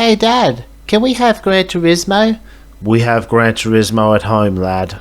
Hey Dad, can we have Gran Turismo? We have Gran Turismo at home, lad.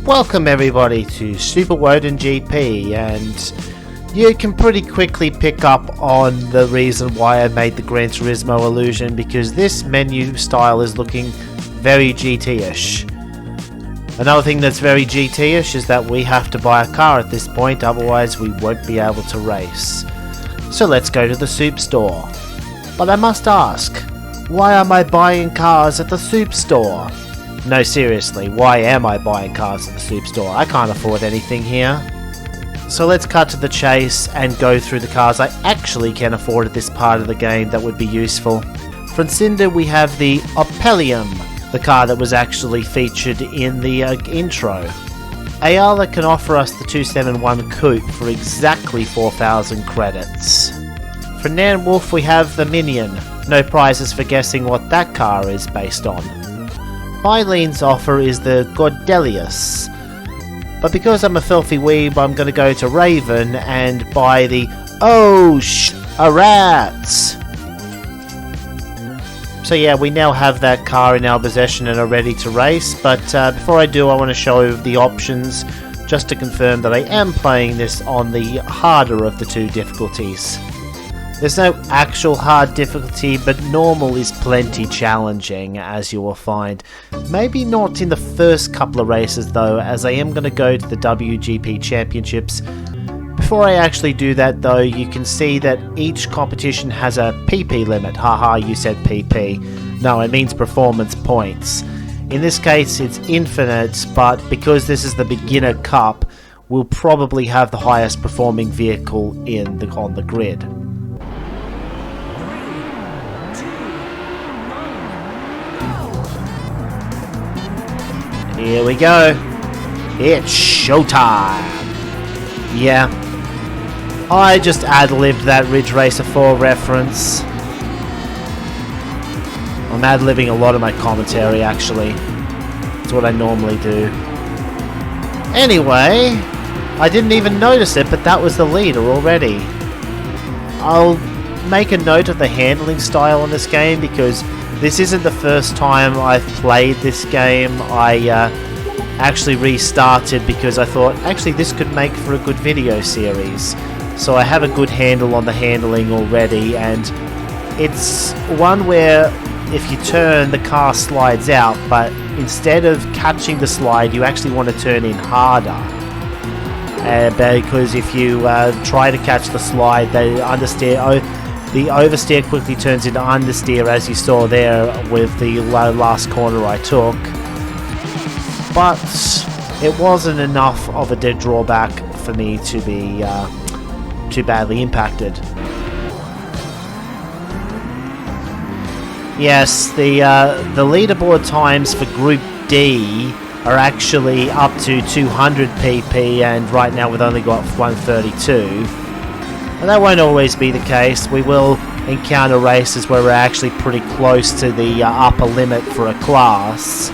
Welcome everybody to Super Woden GP, and you can pretty quickly pick up on the reason why I made the Gran Turismo illusion, because this menu style is looking very GT-ish. Another thing that's very GT-ish is that we have to buy a car at this point, otherwise we won't be able to race. So let's go to the soup store. But I must ask, why am I buying cars at the soup store? No, seriously, why am I buying cars at the soup store? I can't afford anything here. So let's cut to the chase and go through the cars I actually can afford at this part of the game that would be useful. From Cinder we have the Opelium, the car that was actually featured in the intro. Ayala can offer us the 271 Coupe for exactly 4,000 credits. For Nan Wolf we have the Minion, no prizes for guessing what that car is based on. Eileen's offer is the Gordelius, but because I'm a filthy weeb, I'm going to go to Raven and buy the a rats. So yeah, we now have that car in our possession and are ready to race, but before I do I want to show the options just to confirm that I am playing this on the harder of the two difficulties. There's no actual hard difficulty, but normal is plenty challenging, as you will find. Maybe not in the first couple of races though, as I am going to go to the WGP Championships. Before I actually do that though, you can see that each competition has a PP limit. Haha, you said PP. No, it means performance points. In this case it's infinite, but because this is the beginner cup, we'll probably have the highest performing vehicle on the grid. Here we go. It's showtime. Yeah. I just ad-libbed that Ridge Racer 4 reference. I'm ad-libbing a lot of my commentary, actually. That's what I normally do. Anyway, I didn't even notice it, but that was the leader already. I'll make a note of the handling style in this game, because this isn't the first time I've played this game. I actually restarted because I thought, actually this could make for a good video series. So I have a good handle on the handling already, and it's one where if you turn, the car slides out, but instead of catching the slide, you actually want to turn in harder. Because if you try to catch the slide, they understeer. The oversteer quickly turns into understeer, as you saw there with the last corner I took. But it wasn't enough of a drawback for me to be too badly impacted. Yes, the leaderboard times for Group D are actually up to 200 pp, and right now we've only got 132. And that won't always be the case. We will encounter races where we're actually pretty close to the upper limit for a class.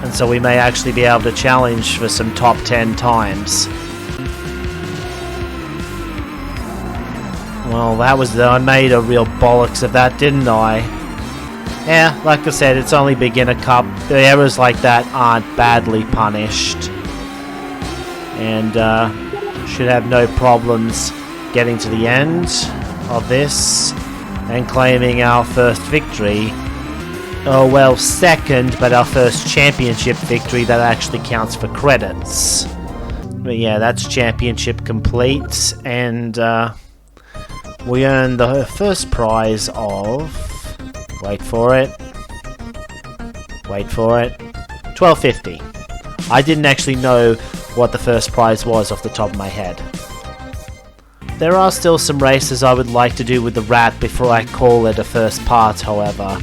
And so we may actually be able to challenge for some top 10 times. Well, that was I made a real bollocks of that, didn't I? Yeah, like I said, it's only beginner cup. The errors like that aren't badly punished. And should have no problems getting to the end of this and claiming our first victory. Oh well, second, but our first championship victory that actually counts for credits. But yeah, that's championship complete, and we earned the first prize of, wait for it, 12.50. I didn't actually know what the first prize was off the top of my head. There are still some races I would like to do with the Rat before I call it a first part, however.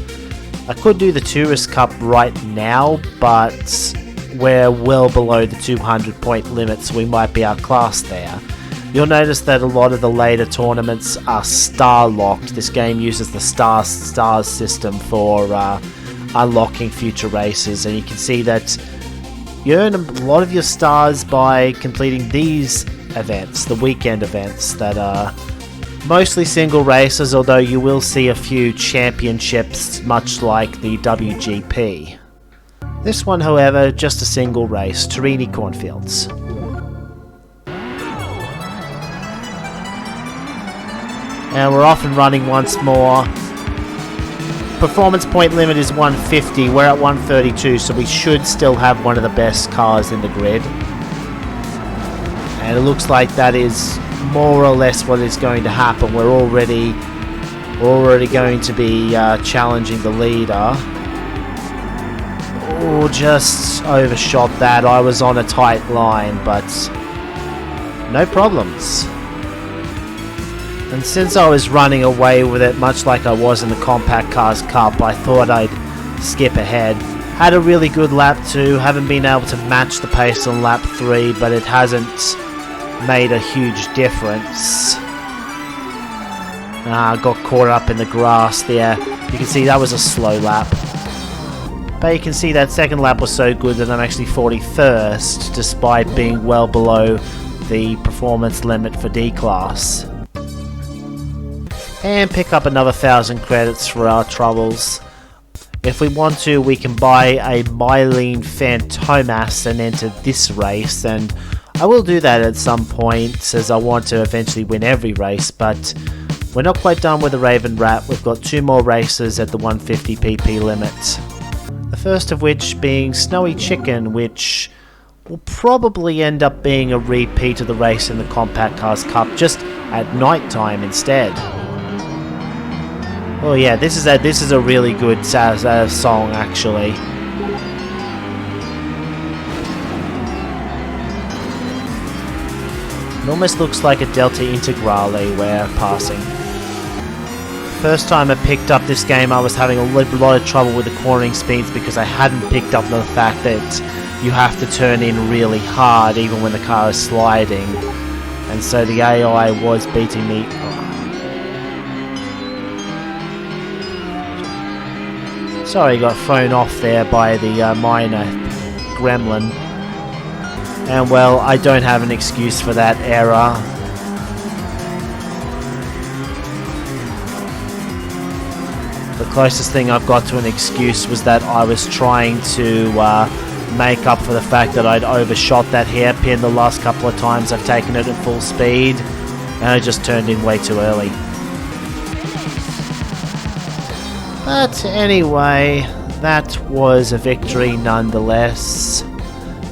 I could do the Tourist Cup right now, but we're well below the 200 point limit, so we might be outclassed there. You'll notice that a lot of the later tournaments are star locked. This game uses the stars system for unlocking future races, and you can see that you earn a lot of your stars by completing these events, the weekend events that are mostly single races, although you will see a few championships much like the WGP. This one, however, just a single race, Torini Cornfields. And we're off and running once more. Performance point limit is 150, we're at 132, so we should still have one of the best cars in the grid. And it looks like that is more or less what is going to happen. We're already going to be challenging the leader. Oh, just overshot that. I was on a tight line, but no problems. And since I was running away with it, much like I was in the Compact Cars Cup, I thought I'd skip ahead. Had a really good lap 2, haven't been able to match the pace on lap 3, but it hasn't made a huge difference. Got caught up in the grass there. You can see that was a slow lap. But you can see that second lap was so good that I'm actually 41st, despite being well below the performance limit for D-Class. And pick up another 1,000 credits for our troubles. If we want to, we can buy a Mylene Fantomas and enter this race, and I will do that at some point, as I want to eventually win every race, but we're not quite done with the Raven Rat. We've got 2 more races at the 150 PP limit. The first of which being Snowy Chicken, which will probably end up being a repeat of the race in the Compact Cars Cup, just at night time instead. Oh yeah, this is a really good song actually. It almost looks like a Delta Integrale we're passing. First time I picked up this game, I was having a lot of trouble with the cornering speeds because I hadn't picked up the fact that you have to turn in really hard even when the car is sliding, and so the AI was beating me. Sorry, got thrown off there by the minor gremlin. And well, I don't have an excuse for that error. The closest thing I've got to an excuse was that I was trying to make up for the fact that I'd overshot that hairpin the last couple of times I've taken it at full speed, and I just turned in way too early. But anyway, that was a victory nonetheless.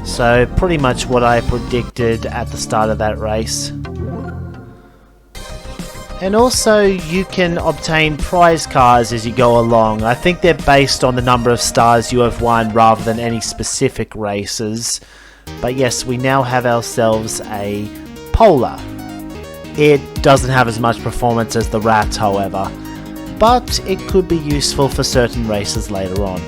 So pretty much what I predicted at the start of that race. And also you can obtain prize cars as you go along. I think they're based on the number of stars you have won rather than any specific races. But yes, we now have ourselves a Polar. It doesn't have as much performance as the Rat, however, but it could be useful for certain races later on.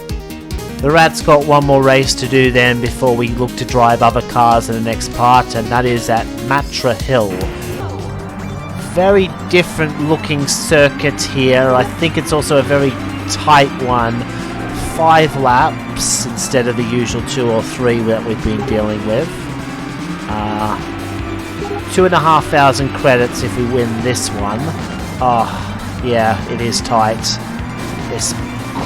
The Rat's got one more race to do then before we look to drive other cars in the next part, and that is at Matra Hill. Very different looking circuit here. I think it's also a very tight one. 5 laps instead of the usual 2 or 3 that we've been dealing with. 2,500 credits if we win this one. Oh, yeah, it is tight. This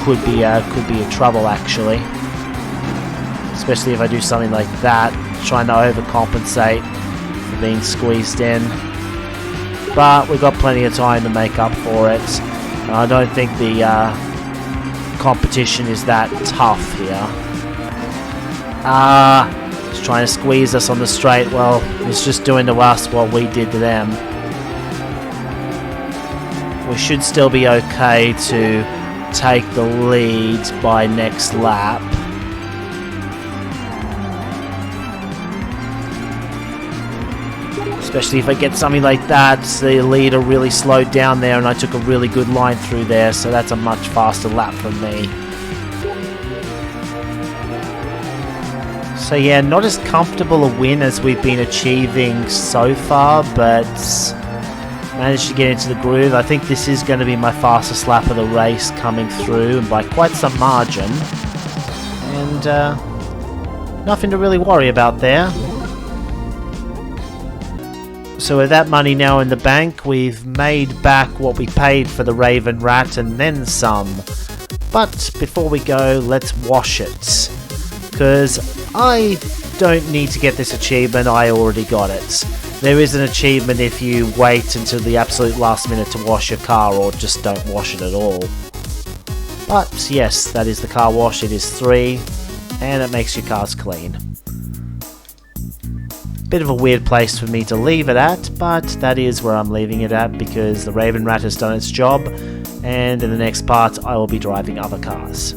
could be a trouble actually, especially if I do something like that, trying to overcompensate for being squeezed in. But we've got plenty of time to make up for it. I don't think the competition is that tough here. Just trying to squeeze us on the straight. Well, it's just doing to us what we did to them. We should still be okay to take the lead by next lap. Especially if I get something like that. The leader really slowed down there and I took a really good line through there, so that's a much faster lap from me. So yeah, not as comfortable a win as we've been achieving so far, but managed to get into the groove. I think this is going to be my fastest lap of the race coming through, and by quite some margin. And nothing to really worry about there. So with that money now in the bank, we've made back what we paid for the Raven Rat and then some. But before we go, let's wash it. Because I don't need to get this achievement, I already got it. There is an achievement if you wait until the absolute last minute to wash your car, or just don't wash it at all. But yes, that is the car wash. It is 3, and it makes your cars clean. Bit of a weird place for me to leave it at, but that is where I'm leaving it at because the Raven Rat has done its job, and in the next part I will be driving other cars.